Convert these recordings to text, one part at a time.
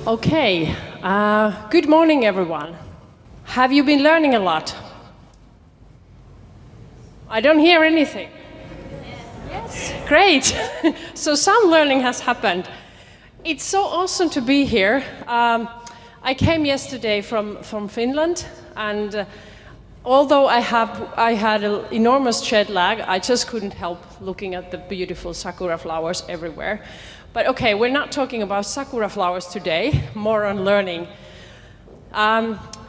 Okay, good morning everyone. Have you been learning a lot? I don't hear anything. Yes. Great. So some learning has happened. It's so awesome to be here. I came yesterday from Finland, and although I had an enormous jet lag, I just couldn't help looking at the beautiful sakura flowers everywhere. But okay, we're not talking about sakura flowers today, more on learning.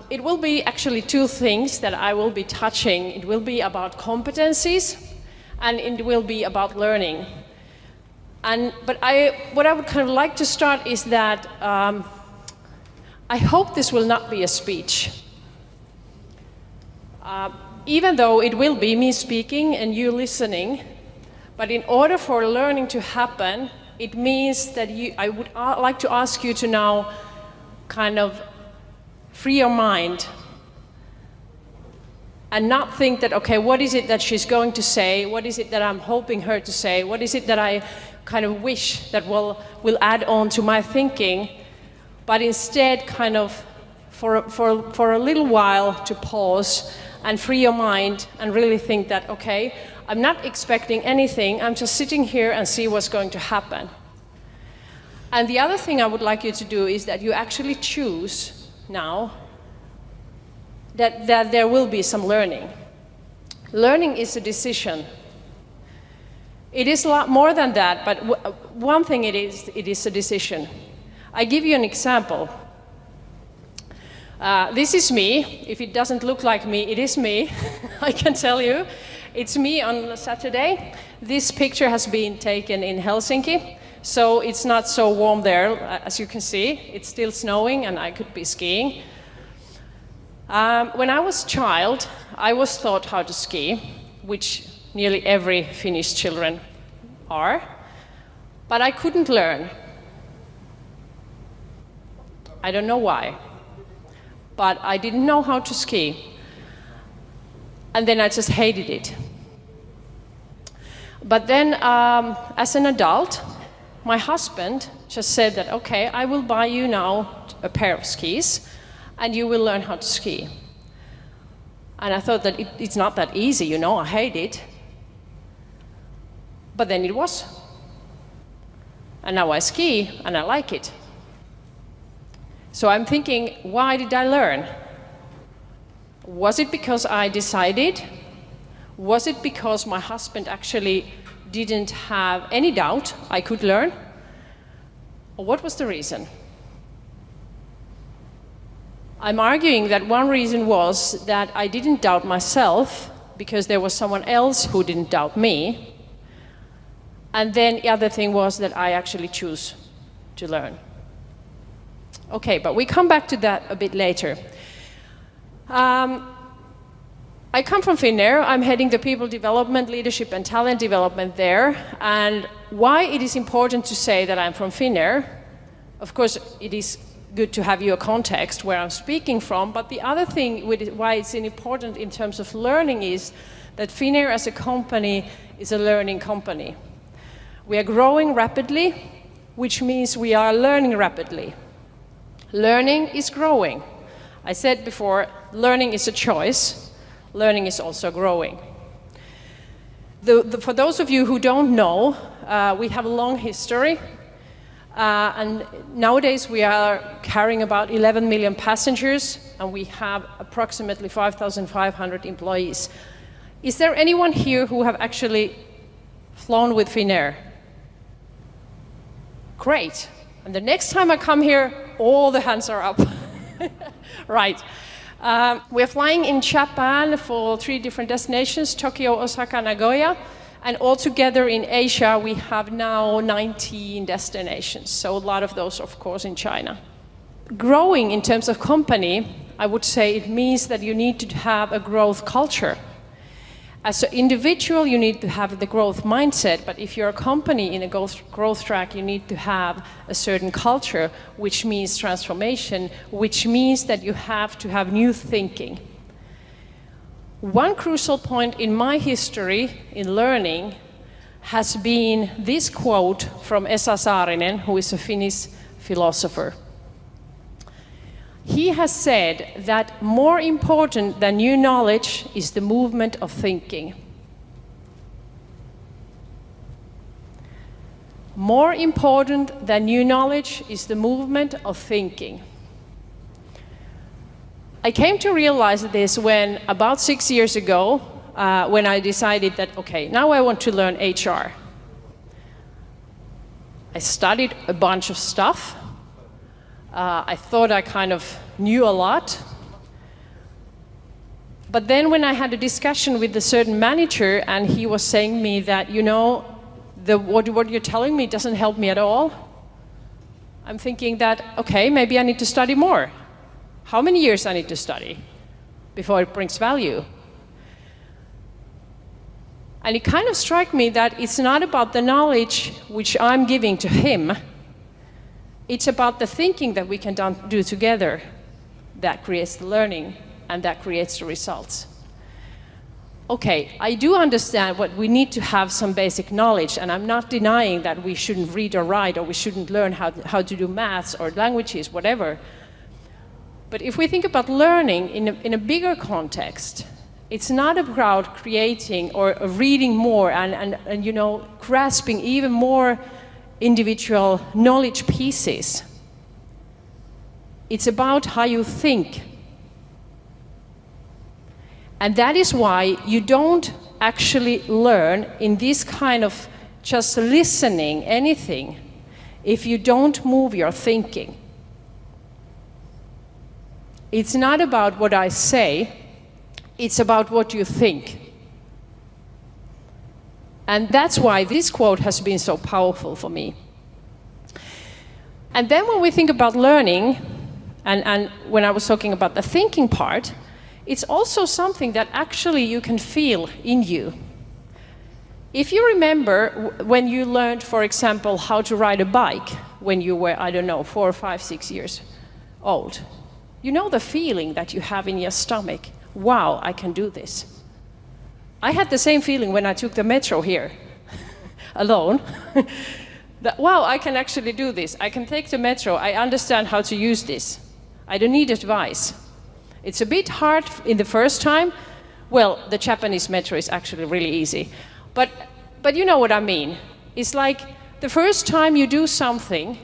It will be actually two things that I will be touching. It will be about competencies, and it will be about learning. But what I would kind of like to start is that I hope this will not be a speech. Even though it will be me speaking and you listening, but in order for learning to happen, it means that I would like to ask you to now kind of free your mind and not think that, okay, what is it that she's going to say? What is it that I'm hoping her to say? What is it that I kind of wish that will add on to my thinking? But instead, kind of for a little while to pause and free your mind and really think that, okay, I'm not expecting anything, I'm just sitting here and see what's going to happen. And the other thing I would like you to do is that you actually choose now that there will be some learning. Learning is a decision. It is a lot more than that, but one thing it is a decision. I give you an example. This is me. If it doesn't look like me, it is me. I can tell you. It's me on Saturday. This picture has been taken in Helsinki, so it's not so warm there, as you can see. It's still snowing, and I could be skiing. When I was a child, I was taught how to ski, which nearly every Finnish children are, but I couldn't learn. I don't know why, but I didn't know how to ski. And then I just hated it. But then, as an adult, my husband just said that, okay, I will buy you now a pair of skis, and you will learn how to ski. And I thought that it's not that easy, you know, I hate it. But then it was. And now I ski, and I like it. So I'm thinking, why did I learn? Was it because I decided? Was it because my husband actually didn't have any doubt I could learn? Or what was the reason? I'm arguing that one reason was that I didn't doubt myself because there was someone else who didn't doubt me. And then the other thing was that I actually choose to learn. Okay, but we come back to that a bit later. I come from Finnair. I'm heading the people development, leadership and talent development there. And why it is important to say that I'm from Finnair, of course it is good to have you a context where I'm speaking from, but the other thing why it's important in terms of learning is that Finnair as a company is a learning company. We are growing rapidly, which means we are learning rapidly. Learning is growing. I said before, learning is a choice. Learning is also growing. For those of you who don't know, we have a long history. And nowadays we are carrying about 11 million passengers, and we have approximately 5,500 employees. Is there anyone here who have actually flown with Finnair? Great. And the next time I come here, all the hands are up. Right. We're flying in Japan for 3 different destinations, Tokyo, Osaka, Nagoya. And altogether in Asia, we have now 19 destinations. So a lot of those, of course, in China. Growing in terms of company, I would say it means that you need to have a growth culture. As an individual, you need to have the growth mindset, but if you're a company in a growth track, you need to have a certain culture, which means transformation, which means that you have to have new thinking. One crucial point in my history in learning has been this quote from Esa Saarinen, who is a Finnish philosopher. he has said that more important than new knowledge is the movement of thinking. More important than new knowledge is the movement of thinking. I came to realize this when, about 6 years ago, when I decided that, okay, now I want to learn HR. I studied a bunch of stuff. I thought I kind of knew a lot. But then when I had a discussion with a certain manager and he was saying me that, you know, what you're telling me doesn't help me at all, I'm thinking that, okay, maybe I need to study more. How many years I need to study before it brings value? And it kind of struck me that it's not about the knowledge which I'm giving to him. It's about the thinking that we can do together that creates the learning and that creates the results. Okay, I do understand what we need to have some basic knowledge, and I'm not denying that we shouldn't read or write or we shouldn't learn how to do maths or languages, whatever. But if we think about learning in a bigger context, it's not about creating or reading more and you know, grasping even more individual knowledge pieces. It's about how you think. And that is why you don't actually learn in this kind of just listening anything if you don't move your thinking. It's not about what I say, it's about what you think. And that's why this quote has been so powerful for me. And then when we think about learning, and when I was talking about the thinking part, it's also something that actually you can feel in you. If you remember when you learned, for example, how to ride a bike when you were, I don't know, 4, 5, 6 years old, you know the feeling that you have in your stomach. Wow, I can do this. I had the same feeling when I took the metro here, alone. That, wow, I can actually do this. I can take the metro. I understand how to use this. I don't need advice. It's a bit hard in the first time. Well, the Japanese metro is actually really easy. But you know what I mean. It's like the first time you do something,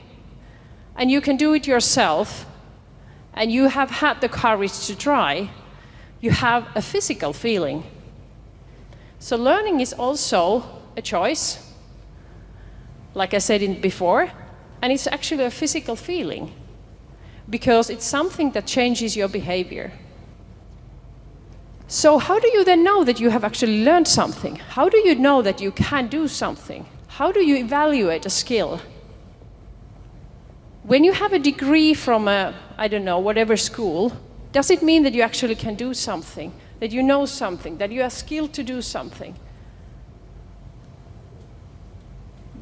and you can do it yourself, and you have had the courage to try, you have a physical feeling. So learning is also a choice, like I said before, and it's actually a physical feeling, because it's something that changes your behavior. So how do you then know that you have actually learned something? How do you know that you can do something? How do you evaluate a skill? When you have a degree from a, I don't know, whatever school, does it mean that you actually can do something, that you know something, that you are skilled to do something?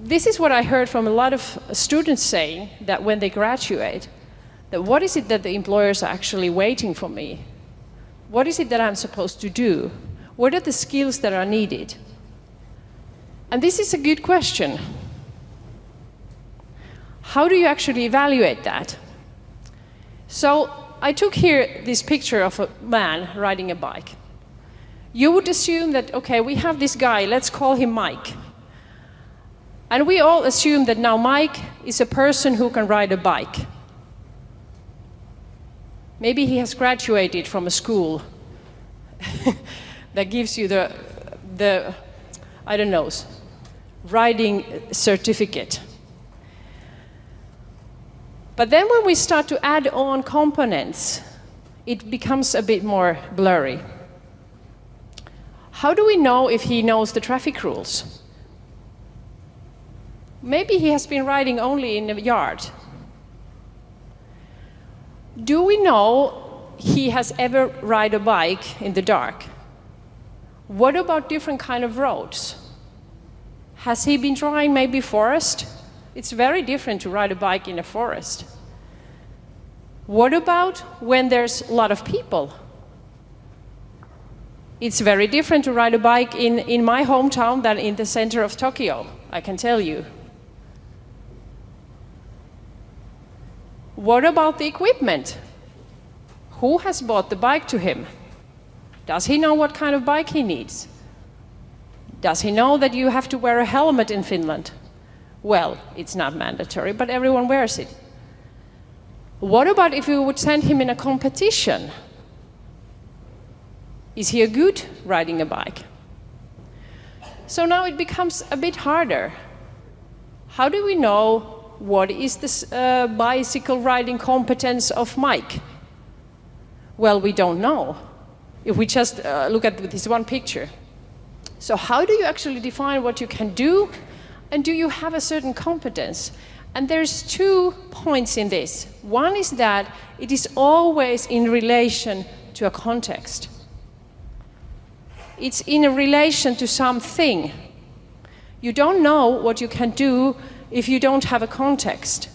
This is what I heard from a lot of students saying, that when they graduate, that what is it that the employers are actually waiting for me? What is it that I'm supposed to do? What are the skills that are needed? And this is a good question. How do you actually evaluate that? So I took here this picture of a man riding a bike. You would assume that, okay, we have this guy, let's call him Mike. And we all assume that now Mike is a person who can ride a bike. Maybe he has graduated from a school that gives you the I don't know, riding certificate. But then when we start to add on components, it becomes a bit more blurry. How do we know if he knows the traffic rules? Maybe he has been riding only in the yard. Do we know he has ever ride a bike in the dark? What about different kind of roads? Has he been trying maybe forest? It's very different to ride a bike in a forest. What about when there's a lot of people? It's very different to ride a bike in my hometown than in the center of Tokyo, I can tell you. What about the equipment? Who has bought the bike to him? Does he know what kind of bike he needs? Does he know that you have to wear a helmet in Finland? Well, it's not mandatory, but everyone wears it. What about if you would send him in a competition? Is he a good riding a bike? So now it becomes a bit harder. How do we know what is this bicycle riding competence of Mike? Well, we don't know. If we just look at this one picture. So how do you actually define what you can do, and do you have a certain competence? And there's 2 points in this. One is that it is always in relation to a context. It's in a relation to something. You don't know what you can do if you don't have a context.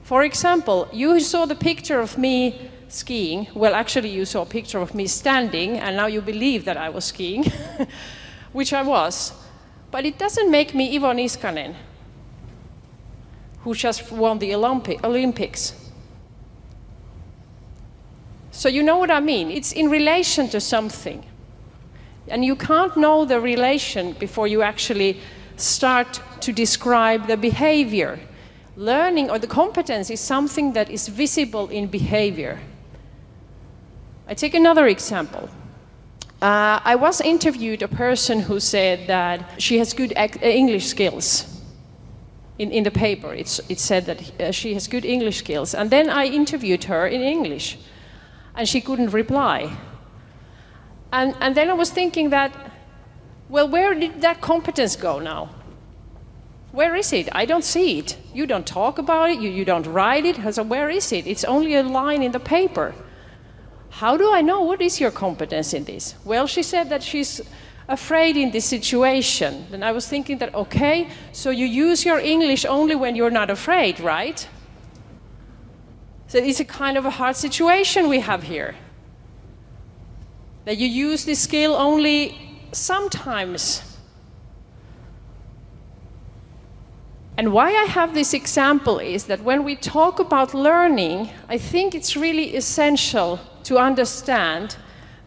For example, you saw the picture of me skiing. Well, actually you saw a picture of me standing, and now you believe that I was skiing, which I was. But it doesn't make me Ivo Niskanen, who just won the Olympics. So you know what I mean? It's in relation to something. And you can't know the relation before you actually start to describe the behavior. Learning or the competence is something that is visible in behavior. I take another example. I was interviewed a person who said that she has good English skills. In the paper, it said that she has good English skills. And then I interviewed her in English, and she couldn't reply. And then I was thinking that, well, where did that competence go now? Where is it? I don't see it. You don't talk about it, you don't write it, so where is it? It's only a line in the paper. How do I know what is your competence in this? Well, she said that she's afraid in this situation. And I was thinking that, okay, so you use your English only when you're not afraid, right? So it's a kind of a hard situation we have here. That you use this skill only sometimes. And why I have this example is that when we talk about learning, I think it's really essential to understand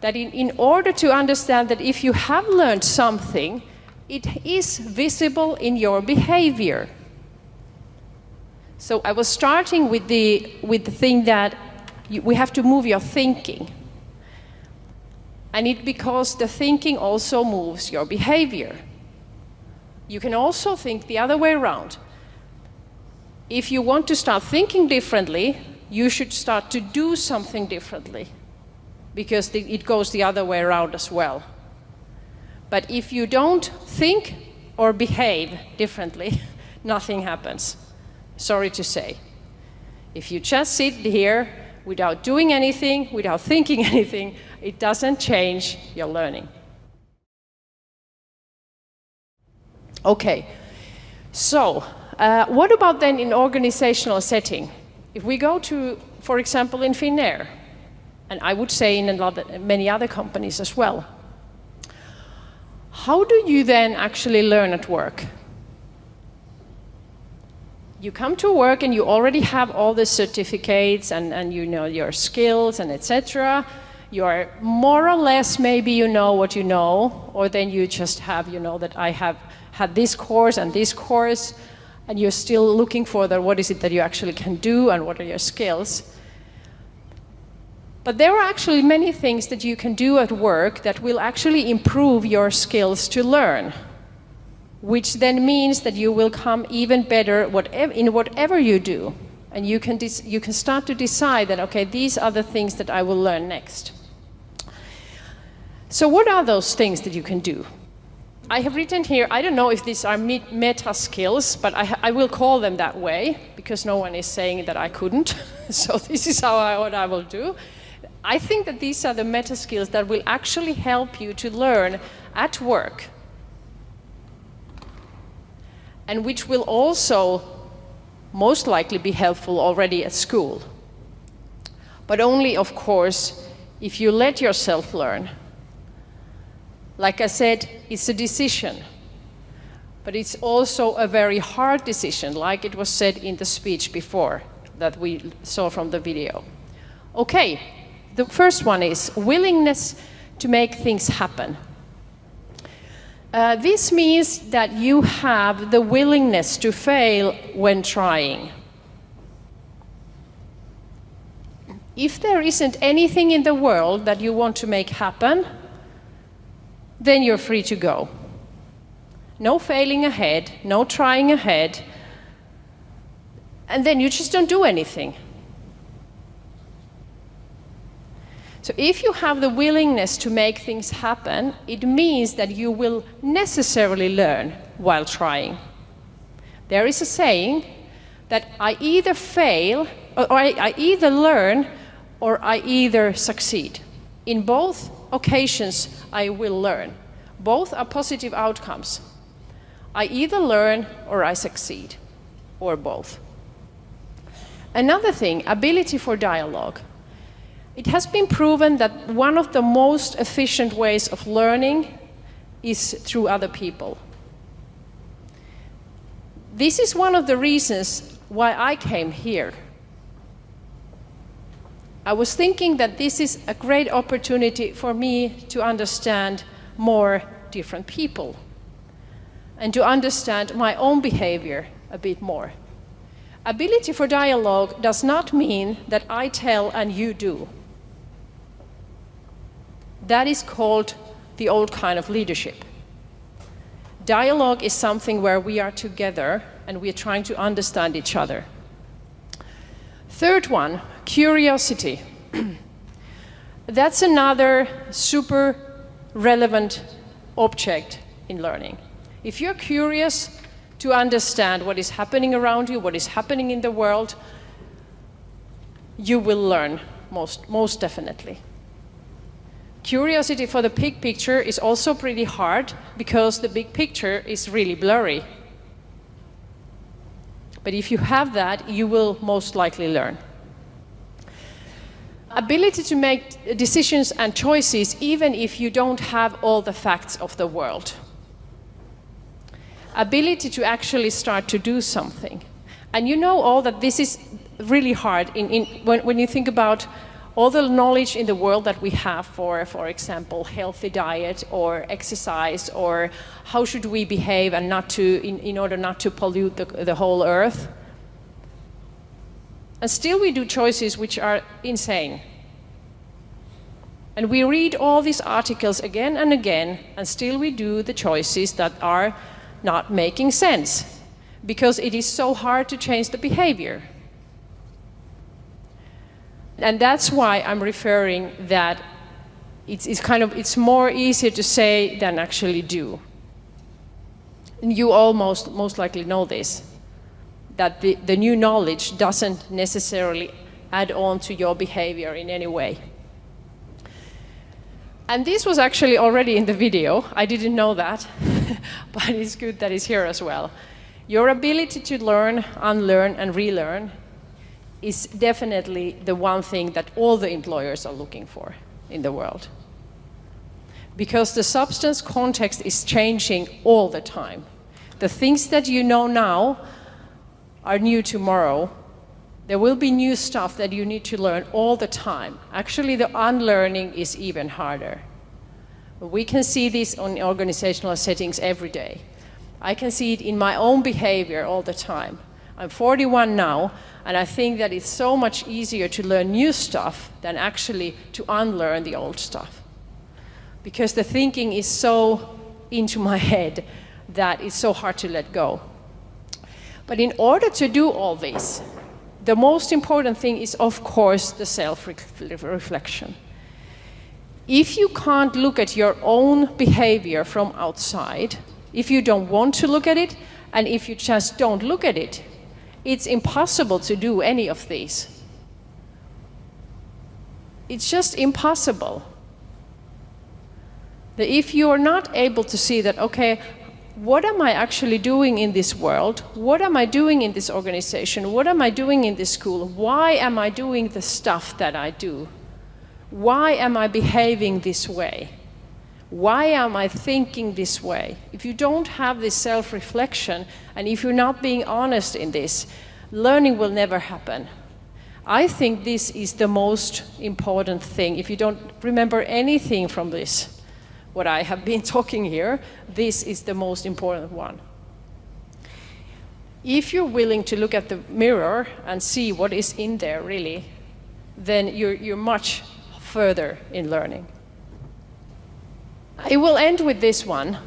that in order to understand that if you have learned something, it is visible in your behavior. So I was starting with the thing that we have to move your thinking. And because the thinking also moves your behavior. You can also think the other way around. If you want to start thinking differently, you should start to do something differently, because it goes the other way around as well. But if you don't think or behave differently, nothing happens. Sorry to say. If you just sit here without doing anything, without thinking anything, it doesn't change your learning. Okay, so what about then in organizational setting? If we go to, for example, in Finnair, and I would say in many other companies as well, how do you then actually learn at work? You come to work and you already have all the certificates and you know your skills and etc. You are more or less, maybe you know what you know, or then you just have, you know, that I have had this course, and you're still looking for what is it that you actually can do and what are your skills. But there are actually many things that you can do at work that will actually improve your skills to learn, which then means that you will come even better in whatever you do. And you can start to decide that, okay, these are the things that I will learn next. So what are those things that you can do? I have written here, I don't know if these are meta skills, but I will call them that way, because no one is saying that I couldn't. So this is what I will do. I think that these are the meta skills that will actually help you to learn at work, and which will also most likely be helpful already at school. But only, of course, if you let yourself learn. Like I said, it's a decision, but it's also a very hard decision, like it was said in the speech before that we saw from the video. Okay, The first one is willingness to make things happen. This means that you have the willingness to fail when trying. If there isn't anything in the world that you want to make happen, then you're free to go. No failing ahead, no trying ahead, and then you just don't do anything. So if you have the willingness to make things happen, it means that you will necessarily learn while trying. There is a saying that I either fail, or I either learn, or I either succeed. In both occasions, I will learn. Both are positive outcomes. I either learn or I succeed, or both. Another thing, ability for dialogue. It has been proven that one of the most efficient ways of learning is through other people. This is one of the reasons why I came here. I was thinking that this is a great opportunity for me to understand more different people and to understand my own behavior a bit more. Ability for dialogue does not mean that I tell and you do. That is called the old kind of leadership. Dialogue is something where we are together and we are trying to understand each other. Third one, curiosity. That's another super relevant object in learning. If you're curious to understand what is happening around you, what is happening in the world, you will learn most definitely. Curiosity for the big picture is also pretty hard because the big picture is really blurry. But if you have that, you will most likely learn. Ability to make decisions and choices even if you don't have all the facts of the world. Ability to actually start to do something. And you know all that this is really hard when you think about all the knowledge in the world that we have for example, healthy diet or exercise or how should we behave and in order not to pollute the whole earth. And still we do choices which are insane. And we read all these articles again and again, and still we do the choices that are not making sense because it is so hard to change the behavior. And that's why I'm referring that it's more easier to say than actually do. And you all most likely know this, that the new knowledge doesn't necessarily add on to your behavior in any way. And this was actually already in the video. I didn't know that, but it's good that it's here as well. Your ability to learn, unlearn, and relearn is definitely the one thing that all the employers are looking for in the world. Because the substance context is changing all the time. The things that you know now are new tomorrow. There will be new stuff that you need to learn all the time. Actually, the unlearning is even harder. We can see this on organizational settings every day. I can see it in my own behavior all the time. I'm 41 now, and I think that it's so much easier to learn new stuff than actually to unlearn the old stuff. Because the thinking is so into my head that it's so hard to let go. But in order to do all this, the most important thing is, of course, the self-reflection. If you can't look at your own behavior from outside, if you don't want to look at it, and if you just don't look at it, it's impossible to do any of these. It's just impossible. That if you are not able to see that, okay, what am I actually doing in this world? What am I doing in this organization? What am I doing in this school? Why am I doing the stuff that I do? Why am I behaving this way? Why am I thinking this way? If you don't have this self-reflection, and if you're not being honest in this, learning will never happen. I think this is the most important thing. If you don't remember anything from this, what I have been talking here, this is the most important one. If you're willing to look at the mirror and see what is in there really, then you're much further in learning. I will end with this one.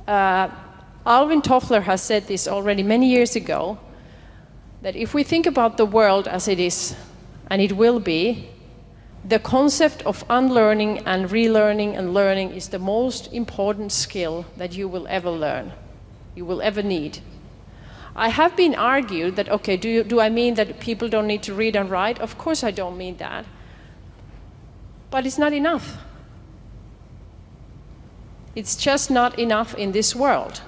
Alvin Toffler has said this already many years ago, that if we think about the world as it is, and it will be, the concept of unlearning and relearning and learning is the most important skill that you will ever learn, you will ever need. I have been argued that, okay, do I mean that people don't need to read and write? Of course I don't mean that. But it's not enough. It's just not enough in this world.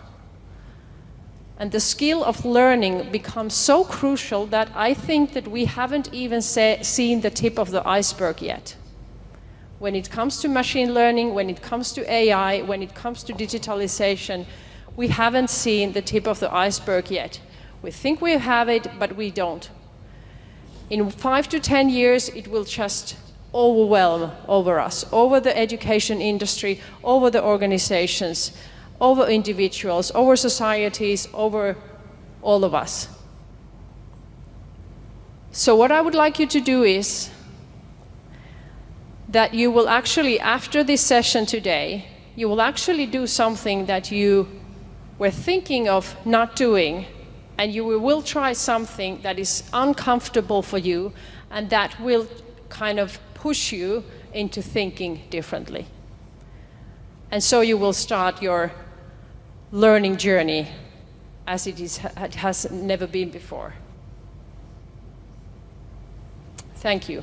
And the skill of learning becomes so crucial that I think that we haven't even seen the tip of the iceberg yet. When it comes to machine learning, when it comes to AI, when it comes to digitalization, we haven't seen the tip of the iceberg yet. We think we have it, but we don't. In 5 to 10 years, it will just overwhelm over us, over the education industry, over the organizations, over individuals, over societies, over all of us. So what I would like you to do is that you will actually, after this session today, you will actually do something that you were thinking of not doing, and you will try something that is uncomfortable for you, and that will kind of push you into thinking differently. And so you will start your learning journey as it has never been before. Thank you.